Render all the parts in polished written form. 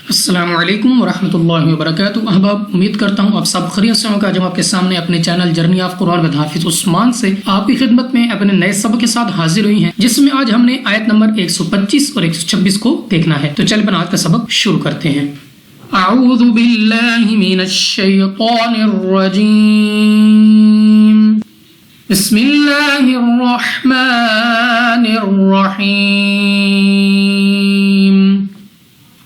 अस्सलाम वालेकुम वरहमतुल्लाहि वबरकातुहू। अहबाब, उम्मीद करता हूँ आप सब खैरियत से होंगे। आज हम आपके सामने अपने channel journey of Quran with Hafiz Usman से आपकी खिदमत में अपने नए सबक के साथ हाजिर हुई हैं, जिसमें आज हमने आयत नंबर 125 और 126 को देखना है। तो चलिए आज का सबक शुरू करते हैं। अऊज़ु बिल्लाहि मिनश शैतानिर रजीम। बिस्मिल्लाहिर रहमानिर रहीम।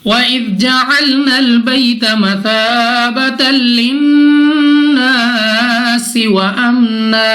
वइज़ जअलनल बैत मसाबतल लिन्नासि व अमना।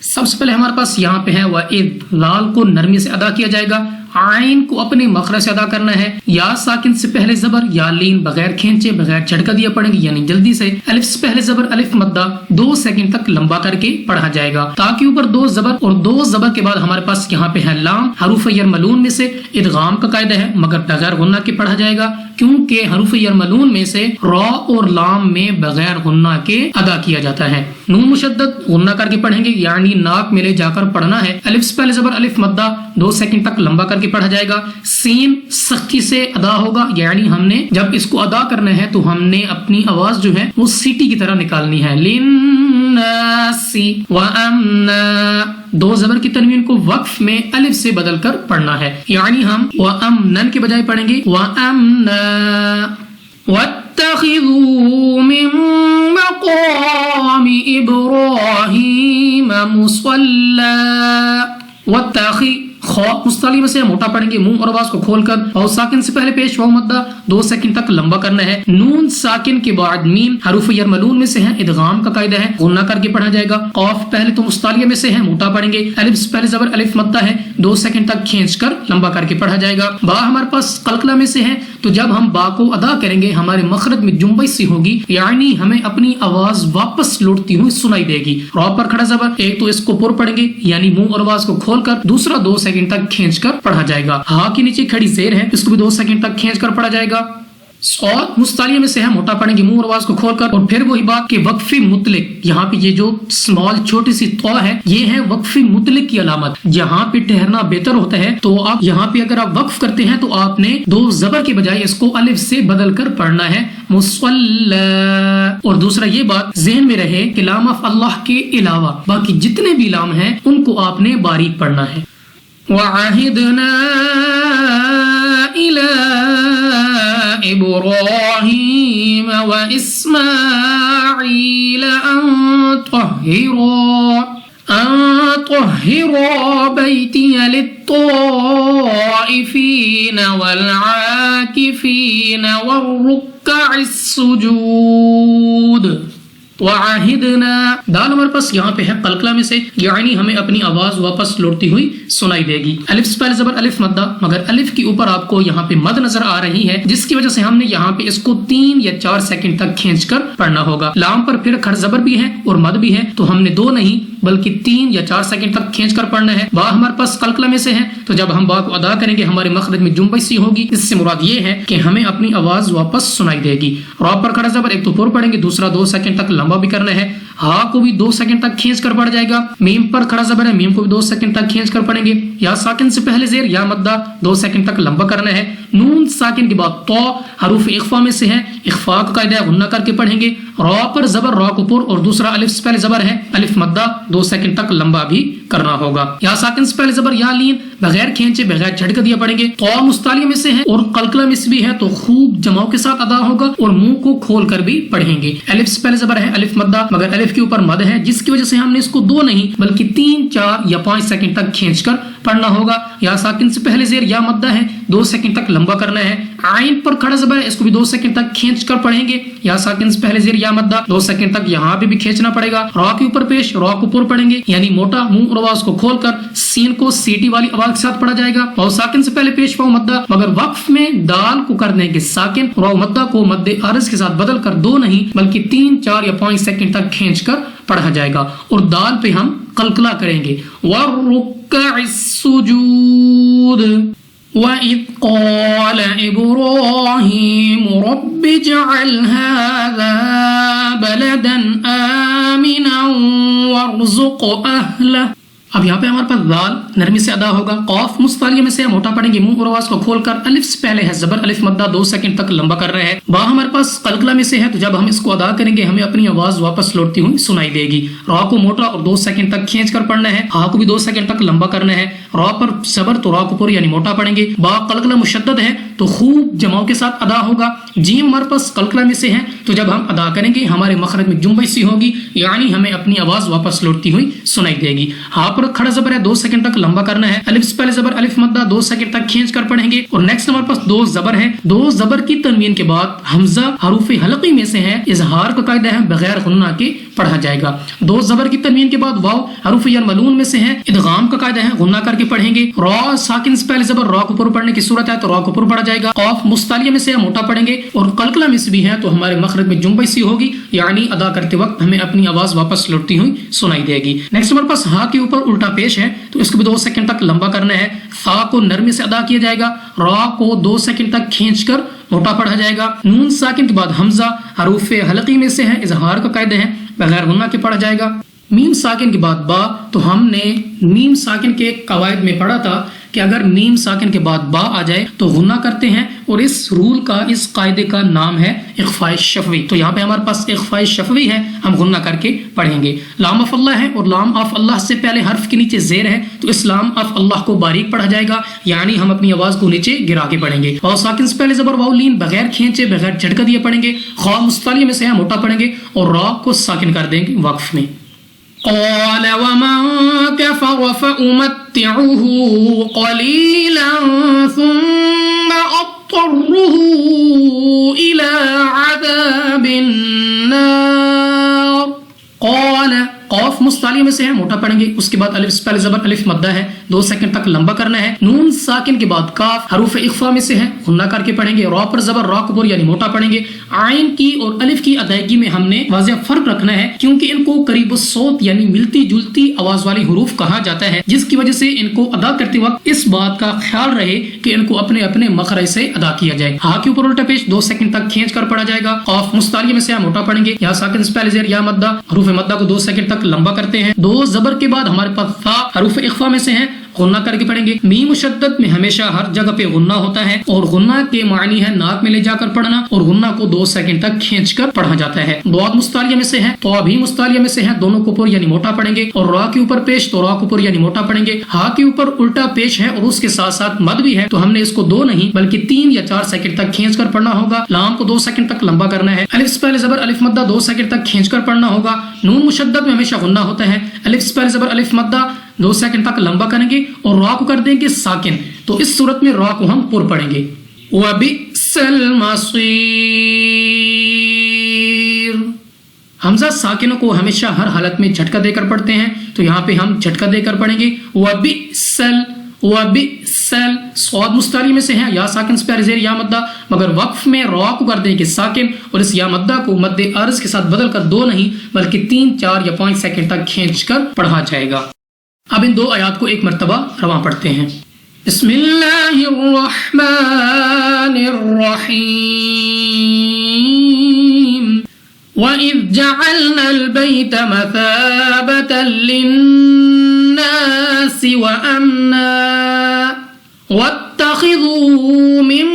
सबसे पहले हमारे पास यहाँ पे है वइज़, लाल को नरमी से अदा किया जाएगा, आइन को अपने मखरज से अदा करना है। या साकिन से पहले जबर, या लीन बगैर खींचे बगैर झटका दिया पढ़ेंगे, यानी जल्दी से। अलिफ से पहले जबर, अलिफ मद्दा 2 सेकंड तक लंबा करके पढ़ा जाएगा। ताकि ऊपर 2 जबर और 2 जबर के बाद हमारे पास यहाँ पे है लाम। हरूफ यरमलून में से इदगाम का कायदा है, मगर बगैर गुन्ना के पढ़ा जाएगा, क्योंकि हरूफ यरमलून में से रॉ और लाम में बगैर गुन्ना के अदा किया जाता है। नून मुशद्दद गुन्ना करके पढ़ेंगे, यानी नाक में ले जाकर पढ़ना है। अलिफ से पहले जबर, अलिफ मद्दा 2 सेकंड तक लंबा करके पढ़ा जाएगा। सीन सख्ती से अदा होगा, यानी हमने जब इसको अदा करना है तो हमने अपनी आवाज जो है वो सीटी की तरह निकालनी है। लिन्नासी व अमना, 2 जबर की तनवीन को वक्फ में अलिफ से बदल कर पढ़ना है, यानी हम व अमनन के बजाय पढ़ेंगे व अमना। वत्तखिज़ू मिन मक़ामि इब्राहीम मुसल्ला। वत्तखी मुस्ताली में से मोटा पढ़ेंगे, मुंह और आवाज को खोलकर। और साकिन से पहले पेश वाव मद्दा 2 सेकंड तक लंबा करना है। नून साकिन के बाद मीम हरूफ यरमलून में से है, इदगाम का कायदा है, गुन्ना करके पढ़ा जाएगा। कॉफ पहले तो मुस्तालिया में से है, मोटा पढ़ेंगे। अलिफ से पहले जबर, अलिफ मद्दा है, 2 सेकंड तक खींचकर लंबा करके पढ़ा जाएगा। बा हमारे पास कलकला में से है, तो जब हम बा को अदा करेंगे हमारे मखरज में जुम्बश सी होगी, यानी हमें अपनी आवाज वापस लौटती हुई सुनाई देगी। रॉ पर खड़ा जबर, एक तो इसको पुर पढ़ेंगे, यानी मुंह और आवाज को खोलकर, दूसरा 2 सेकंड तक खींचकर पढ़ा जाएगा। हा के नीचे खड़ी जेर है, इसको भी 2 सेकंड तक खींचकर पढ़ा जाएगा। सौद मुस्तालिया में से है, मोटा पढ़ेंगे, मुंह और आवाज को खोलकर। और फिर वही बात कि वक्फी मुतलिक, यहाँ पे ये जो स्मॉल छोटी सी तो है, ये है वक्फी मुतलिक की अलामत। यहाँ पे ठहरना बेहतर होता है, तो आप यहाँ पे अगर आप वक्फ करते हैं तो आपने 2 जबर के बजाय इसको अलिफ से बदल कर पढ़ना है, मुसल्ला। और दूसरा ये बात ज़हन में रहे कि लाम ऑफ अल्लाह के अलावा बाकी जितने भी लाम हैं उनको आपने बारीक पढ़ना है। वअहिदना इला इब्राहीम व इस्माईल अन तुहिरा बैतिय लित्ताइफीन वल आकिफीन वर्रुक्अइस सुजूद। वआहिदना, दाल हमारे पास यहाँ पे है कलकला में से, यानी हमें अपनी आवाज वापस लौटती हुई सुनाई देगी। अलिफ से पहले जबर, अलिफ मद्दा, मगर अलिफ के ऊपर आपको यहाँ पे मद नजर आ रही है, जिसकी वजह से हमने यहाँ पे इसको 3 या 4 सेकंड तक खींचकर पढ़ना होगा। लाम पर फिर खड़ जबर भी है और मद भी है, तो हमने 2 नहीं बल्कि 3 या 4 सेकंड तक खींचकर पढ़ना है। बा हमारे पास कलकला में से है, तो जब हम बा को अदा करेंगे हमारे मखरज में जुम्बश सी होगी। इससे मुराद ये है कि हमें अपनी आवाज वापस सुनाई देगी। रॉ पर खड़ा जबर, एक तो पुर पढ़ेंगे, दूसरा 2 सेकंड तक लंबा भी करना है। हा को भी 2 सेकंड तक खींच कर पढ़ जाएगा। मीम पर खड़ा जबर है, मीम को भी 2 सेकंड तक खींच कर पढ़ेंगे। या साकिन से पहले जेर, या मद्दा 2 सेकंड तक लंबा करना है। नून साकिन के बाद तो हरूफ इख्फा में से है, इख्फा का कायदा गुन्ना करके पढ़ेंगे। रॉ पर जबर, रॉ को पुर, और दूसरा अलिफ से पहले जबर है, अलिफ मद्दा 2 सेकंड तक लंबा भी करना होगा। या साकिन से पहले जबर, या लीन बगैर खींचे बगैर झटका दिया पढ़ेंगे। तो मुस्तालिया में से है और कलकला में से भी है, तो खूब जमाव के साथ अदा होगा और मुंह को खोल कर भी पढ़ेंगे। अलिफ से पहले जबर है, अलिफ मद्दा, मगर अलिफ के ऊपर मद है, जिसकी वजह से हमने इसको 2 नहीं बल्कि 3, 4 या 5 सेकंड तक खींचकर पढ़ना होगा। या साकिन से पहले जेर, या मद्दा है, 2 सेकंड तक लंबा करना है। आइन पर खड़ा जबर है, इसको भी 2 सेकंड तक खींचकर पढ़ेंगे। या साकिन से पहले जेर, या मद्दा 2 सेकंड तक यहाँ पे भी खींचना पड़ेगा। रॉ के ऊपर पेश, रॉ को पुर पढ़ेंगे, यानी मोटा, मुंह और आवाज को खोलकर। सीन को सीटी वाली आवाज के साथ पढ़ा जाएगा। और साकिन से पहले पेश वाव मद्दा, मगर वक्फ में दाल को करने के साकिन वाव मद्दा को मद्दे अर्ज के साथ बदल कर 2 नहीं बल्कि 3, 4 या 5 सेकंड तक खींचकर पढ़ा जाएगा। और दाल पे हम कलकला करेंगे। वरुक्अइस सुजूद। वइज़ क़ाल इब्राहीम रब्बि इजअल हाज़ा बलदन आमिना वर्ज़ुक़ अहलह अब यहाँ पे हमारे पास दाल नरमी से अदा होगा, कौफ मुस्तालिया में से मोटा पढ़ेंगे, मुंह और आवाज को खोलकर, अलिफ से पहले है जबर, अलिफ मद्दा 2 सेकंड तक लंबा कर रहे हैं। बा हमारे पास कलकला में से है, तो जब हम इसको अदा करेंगे हमें अपनी आवाज वापस लौटती हुई सुनाई देगी। रा को मोटा और 2 सेकंड तक खींच कर पढ़ना है, हा को भी 2 सेकंड तक लंबा करना है। रा पर जबर तो रा को पूरी यानी मोटा पढ़ेंगे। बा कलकला मुशद्दद है तो खूब जमाव के साथ अदा होगा। जीम हमारे पास कलकला में से है, तो जब हम अदा करेंगे हमारे मखरज में जुम्बई सी होगी, यानी हमें अपनी आवाज वापस लौटती हुई सुनाई देगी। हा पर खड़ा जबर है, 2 सेकंड तक लंबा करना है। अलिफ से पहले जबर, अलिफ मद्दा 2 सेकंड तक खींच कर पढ़ेंगे। और नेक्स्ट हमारे पास 2 जबर है, 2 जबर की तनवीन के बाद हमजा हरूफ हलकी में से है, इजहार का कायदा है, बगैर गुन्ना के पढ़ा जाएगा। 2 जबर की तनवीन के बाद वाव हरूफ मलून में से है, इदगाम का कायदा है, गुन्ना करके पढ़ेंगे। रा साकिन से पहले जबर, रा को ऊपर पढ़ने की सूरत है तो रा को ऊपर पढ़ा जाएगा। कौफ मुस्तालिया में से मोटा पढ़ेंगे, और कलकला में से भी है तो हमारे मखरज में जुम्बई सी होगी, यानी अदा करते वक्त हमें अपनी आवाज वापस लौटती हुई सुनाई देगी। नेक्स्ट हमारे पास हा के ऊपर उल्टा पेश है, तो इसको भी 2 सेकंड तक लंबा करना है। फा को नरमी से अदा किया जाएगा, रा को 2 सेकंड तक खींचकर मोटा पढ़ा जाएगा। नून साकिन के बाद हमजा हरूफ हलकी में से है, इजहार का कायदा है, बगैर गुन्ना के पढ़ा जाएगा। मीम साकिन के बाद बा, तो हमने मीम साकिन के कवायद में पढ़ा था कि अगर मीम साकिन के बाद बा आ जाए तो गुन्ना करते हैं, और इस रूल का, इस कायदे का नाम है इख्फाए शफवी। तो यहाँ पे हमारे पास इख्फाए शफवी है, हम गुन्ना करके पढ़ेंगे। लाम ऑफ अल्लाह है और लाम ऑफ अल्लाह से पहले हर्फ के नीचे जेर है, तो इस लाम ऑफ अल्लाह को बारीक पढ़ा जाएगा, यानी हम अपनी आवाज को नीचे गिरा के पढ़ेंगे। वाव साकिन से पहले जबर वाव लीन बगैर खींचे, बगैर झटका दिए पढ़ेंगे। खा मुस्तालिया में से है, मोटा पढ़ेंगे, और रा को साकिन कर देंगे वक्फ में। قال ومن كفر فأمتعه قليلا ثم أضطره إلى عذاب النار। قال कौफ मुस्तालिया में से है, मोटा पढ़ेंगे। उसके बाद अलिफ से पहले जबर, अलिफ मद्दा है, 2 सेकंड तक लंबा करना है। नून साकिन के बाद काफ हरूफ इख्फा में से है, गुन्ना करके पढ़ेंगे। रा पर जबर, रा को यानी मोटा पढ़ेंगे। आइन की और अलिफ की अदायगी में हमने वाज़ेह फर्क रखना है, क्योंकि इनको करीब सोत यानी मिलती जुलती आवाज वाली हुरूफ कहा जाता है, जिसकी वजह से इनको अदा करते वक्त इस बात का ख्याल रहे कि इनको अपने अपने मखरज से अदा किया जाए। हा के ऊपर उल्टा पेश 2 सेकंड तक खींच कर पढ़ा जाएगा। कौफ मुस्तालिया में से है, मोटा पढ़ेंगे। या साकिन से पहले जेर या मद्दा, हरूफ मद्दा को 2 सेकंड तक लंबा करते हैं। 2 जबर के बाद हमारे पास था हरूफ इख्फा में से है, गुन्ना करके पढ़ेंगे। मीम मुशद्दद में हमेशा हर जगह पे गुन्ना होता है, और गुन्ना के मानी है नाक में ले जाकर पढ़ना, और गुन्ना को 2 सेकंड तक खींचकर पढ़ा जाता है। दौद मुस्तालिया में से है, तो भी मुस्तालिया में से है, दोनों को ऊपर यानी मोटा पढ़ेंगे। और रा के ऊपर पेश, तो रा को ऊपर यानी मोटा पढ़ेंगे। हा के ऊपर उल्टा पेश है और उसके साथ साथ मद भी है, तो हमने इसको 2 नहीं बल्कि 3 या 4 सेकंड तक खींचकर पढ़ना होगा। लाम को 2 सेकंड तक लंबा करना है। अलिफ से पहले जबर, अलिफ मद्दा 2 सेकंड तक खींचकर पढ़ना होगा। नून मुशद्दद में हमेशा गुन्ना होता है। अलिफ से पहले जबर, अलिफ मद्दा 2 सेकंड तक लंबा करेंगे, और रा को कर देंगे साकिन, तो इस सूरत में रा को हम पुर पढ़ेंगे। वबिस्सल मसीर। हमजा साकिनों को हमेशा हर हालत में झटका देकर पढ़ते हैं, तो यहाँ पे हम झटका देकर पढ़ेंगे। वबिस्सल, वबिस्सल। सौद मुस्तारी में से है, या साकिन से पहले जेर या मद्दा, मगर वक्फ में रा को कर देंगे साकिन, और इस या मद्दा को मद्दे अर्ज के साथ बदल कर 2 नहीं बल्कि 3, 4 या 5 सेकंड तक खींचकर पढ़ा जाएगा। अब इन 2 आयात को एक मर्तबा रवा पढ़ते हैं। बिस्मिल्लाहिर्रहमानिर्रहीम। वइज़ जअलनल बैत मसाबतन लिन्नासि वअमना वत्तखिज़ू मिन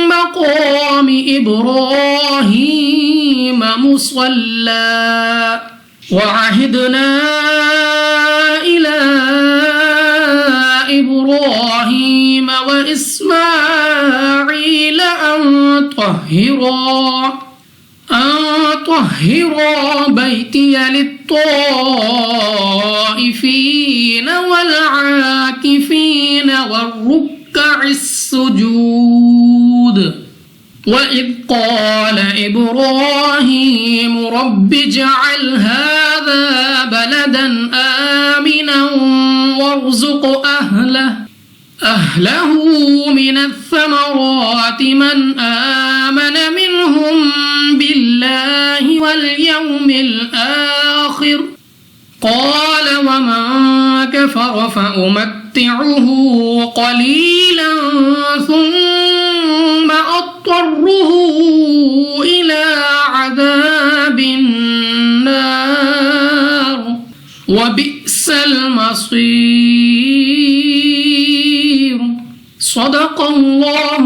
मक़ामि इब्राहीम मुसल्ला वअहिदना इला इब्राहीम व इस्माईल अन طهرا بيتي للطائفين والعاكفين والركع السجود وإذ قال إبراهيم رب اجعل هذا بلدا آمنا وارزق أهله من الثمرات من آمن منهم بالله واليوم الآخر قال ومن كفر فأمتعه قليلا ثم أضطره إلى عذاب النار وبئس المصير صدق اللہ